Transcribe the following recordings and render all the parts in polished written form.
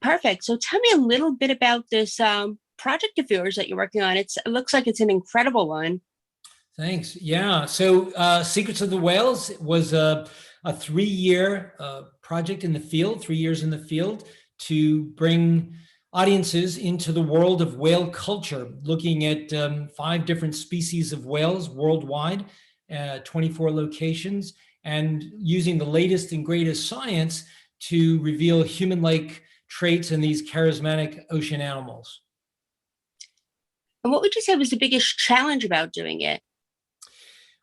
Perfect. So tell me a little bit about this project of yours that you're working on. It looks like it's an incredible one. Thanks. Yeah. So, Secrets of the Whales was a 3 year project in the field, 3 years in the field to bring audiences into the world of whale culture, looking at five different species of whales worldwide, 24 locations, and using the latest and greatest science to reveal human like traits in these charismatic ocean animals. And what would you say was the biggest challenge about doing it?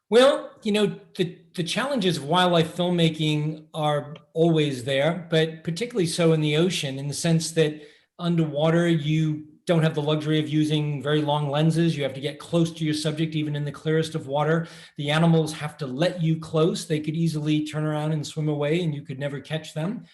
Well, the challenges of wildlife filmmaking are always there, but particularly so in the ocean, in the sense that underwater, you don't have the luxury of using very long lenses. You have to get close to your subject, even in the clearest of water. The animals have to let you close. They could easily turn around and swim away, and you could never catch them.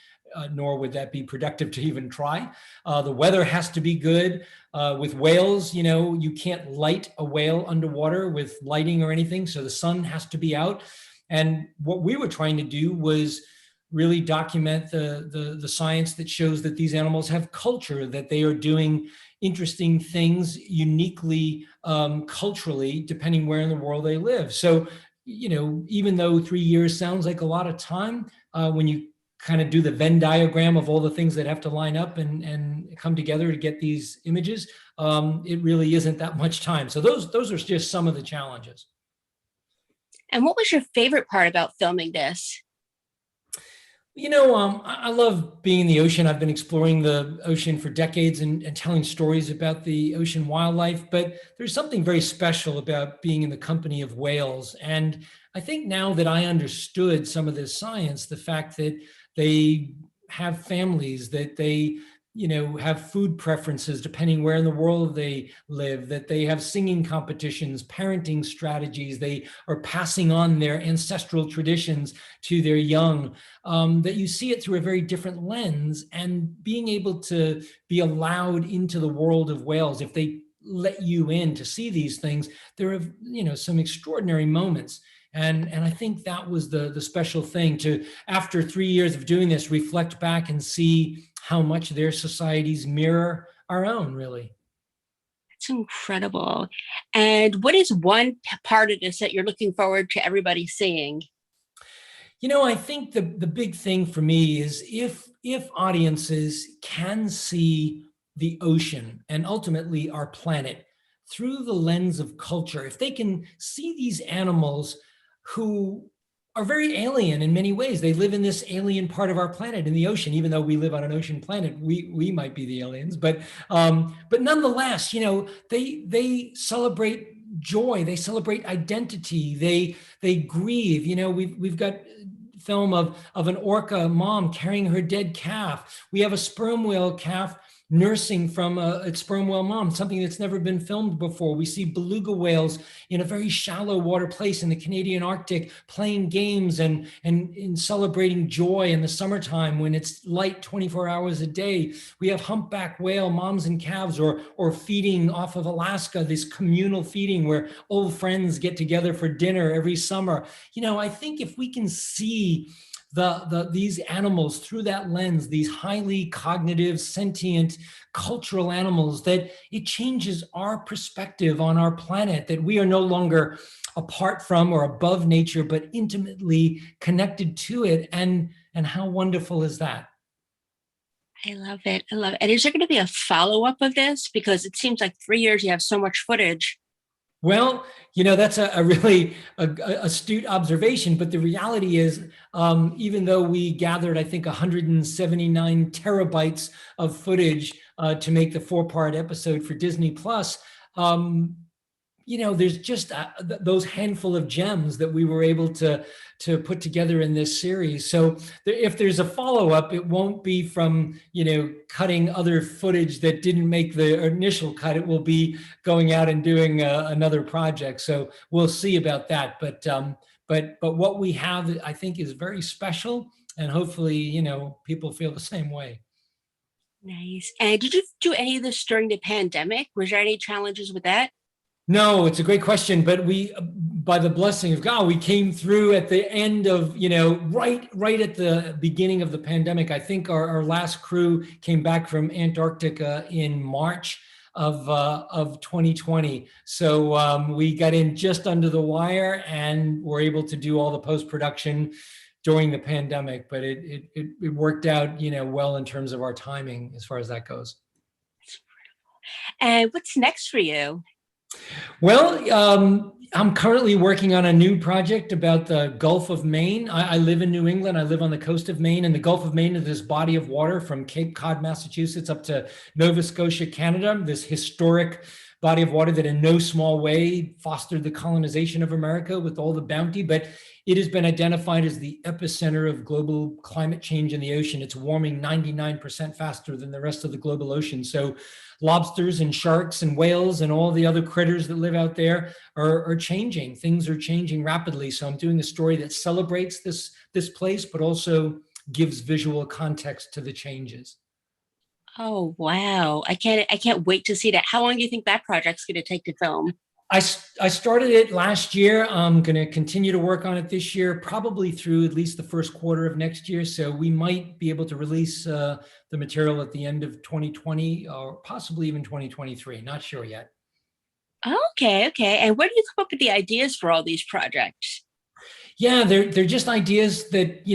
Nor would that be productive to even try. The weather has to be good. With whales, you can't light a whale underwater with lighting or anything, so the sun has to be out. And what we were trying to do was really document the science that shows that these animals have culture, that they are doing interesting things uniquely culturally, depending where in the world they live. So, even though 3 years sounds like a lot of time, when you kind of do the Venn diagram of all the things that have to line up and come together to get these images, it really isn't that much time. So those are just some of the challenges. And what was your favorite part about filming this? I love being in the ocean. I've been exploring the ocean for decades and telling stories about the ocean wildlife, but there's something very special about being in the company of whales. And I think now that I understood some of this science, the fact that they have families, that they have food preferences depending where in the world they live, that they have singing competitions, parenting strategies, they are passing on their ancestral traditions to their young, that you see it through a very different lens. And being able to be allowed into the world of whales, if they let you in to see these things, there are some extraordinary moments. And I think that was the special thing, to, after 3 years of doing this, reflect back and see how much their societies mirror our own, really. It's incredible. And what is one part of this that you're looking forward to everybody seeing? I think the big thing for me is if audiences can see the ocean and ultimately our planet through the lens of culture, if they can see these animals who are very alien in many ways. They live in this alien part of our planet, in the ocean. Even though we live on an ocean planet, we might be the aliens. But nonetheless, they celebrate joy. They celebrate identity. They grieve. We've got film of an orca mom carrying her dead calf. We have a sperm whale calf nursing from its sperm whale mom, something that's never been filmed before. We see beluga whales in a very shallow water place in the Canadian Arctic playing games and in celebrating joy in the summertime when it's light 24 hours a day. We have humpback whale moms and calves, or feeding off of Alaska, this communal feeding where old friends get together for dinner every summer. I think if we can see these animals through that lens, these highly cognitive, sentient, cultural animals, that it changes our perspective on our planet, that we are no longer apart from or above nature, but intimately connected to it. And how wonderful is that? I love it. I love it. And is there going to be a follow-up of this? Because it seems like 3 years, you have so much footage. Well, that's a really astute observation. But the reality is, even though we gathered, I think, 179 terabytes of footage to make the 4-part episode for Disney Plus, there's just those handful of gems that we were able to put together in this series. So if there's a follow-up, it won't be from cutting other footage that didn't make the initial cut. It will be going out and doing another project. So we'll see about that. But what we have, I think, is very special, and hopefully people feel the same way. Nice. And did you do any of this during the pandemic? Was there any challenges with that? No, it's a great question, but we, by the blessing of God, we came through at the end of, right at the beginning of the pandemic. I think our last crew came back from Antarctica in March of 2020. So we got in just under the wire and were able to do all the post production during the pandemic. But it worked out, well in terms of our timing as far as that goes. And what's next for you? Well, I'm currently working on a new project about the Gulf of Maine. I live in New England. I live on the coast of Maine, and the Gulf of Maine is this body of water from Cape Cod, Massachusetts, up to Nova Scotia, Canada. This historic body of water that, in no small way, fostered the colonization of America with all the bounty. But it has been identified as the epicenter of global climate change in the ocean. It's warming 99% faster than the rest of the global ocean. So lobsters and sharks and whales and all the other critters that live out there are changing. Things are changing rapidly. So I'm doing a story that celebrates this place, but also gives visual context to the changes. Oh, wow. I can't wait to see that. How long do you think that project's going to take to film? I started it last year. I'm going to continue to work on it this year, probably through at least the first quarter of next year. So we might be able to release the material at the end of 2020 or possibly even 2023. Not sure yet. Okay, okay. And where do you come up with the ideas for all these projects? Yeah, they're just ideas that,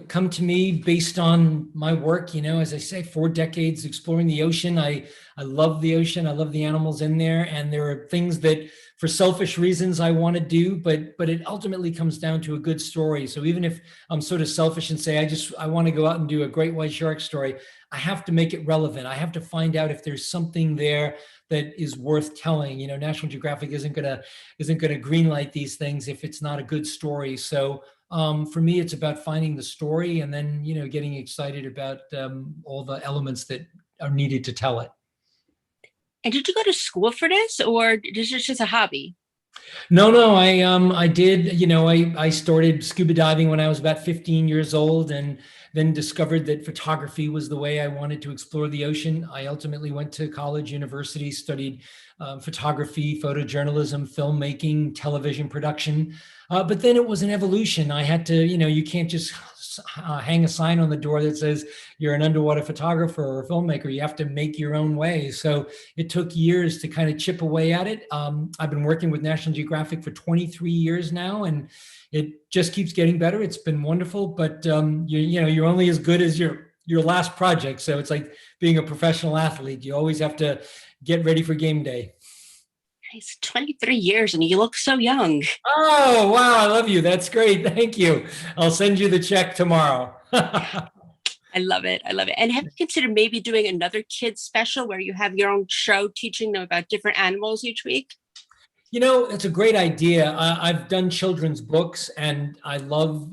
come to me based on my work. As I say, 4 decades exploring the ocean. I love the ocean. I love the animals in there. And there are things that, for selfish reasons, I want to do, but it ultimately comes down to a good story. So even if I'm sort of selfish and say I want to go out and do a great white shark story, I have to make it relevant. I have to find out if there's something there that is worth telling. National Geographic isn't gonna greenlight these things if it's not a good story. So for me, it's about finding the story and then getting excited about all the elements that are needed to tell it. And did you go to school for this, or is this just a hobby? No, no, I did, I started scuba diving when I was about 15 years old, and then discovered that photography was the way I wanted to explore the ocean. I ultimately went to college, university, studied photography, photojournalism, filmmaking, television production. But then it was an evolution. I had to, you can't just hang a sign on the door that says you're an underwater photographer or a filmmaker. You have to make your own way. So it took years to kind of chip away at it. I've been working with National Geographic for 23 years now, and it just keeps getting better. It's been wonderful, but you're only as good as your last project. So it's like being a professional athlete. You always have to get ready for game day. Nice, 23 years and you look so young. Oh, wow. I love you. That's great. Thank you. I'll send you the check tomorrow. I love it. I love it. And have you considered maybe doing another kids special where you have your own show teaching them about different animals each week? It's a great idea. I've done children's books, and I love,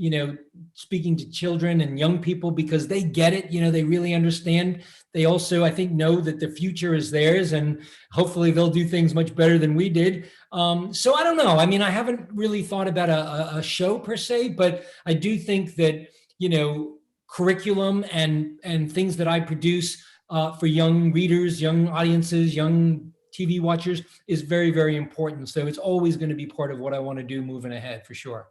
speaking to children and young people because they get it. They really understand. They also, I think, know that the future is theirs, and hopefully they'll do things much better than we did. So I don't know. I mean, I haven't really thought about a show per se, but I do think that, curriculum and things that I produce for young readers, young audiences, young TV watchers is very, very important. So it's always going to be part of what I want to do moving ahead for sure.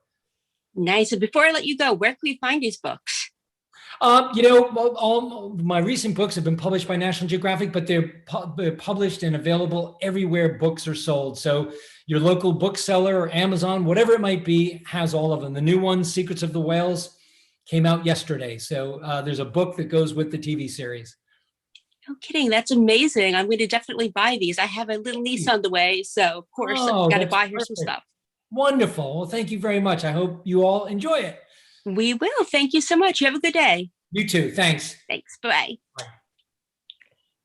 Nice. And before I let you go, where can we find these books? All my recent books have been published by National Geographic, but they're published and available everywhere books are sold. So your local bookseller or Amazon, whatever it might be, has all of them. The new one, Secrets of the Whales, came out yesterday. So there's a book that goes with the TV series. No kidding. That's amazing. I'm going to definitely buy these. I have a little niece on the way. So, of course, I've Oh, got to that's buy her some perfect. stuff. Wonderful. Well, thank you very much. I hope you all enjoy it. We will. Thank you so much. You have a good day. You too. Thanks. Thanks. Bye. Bye.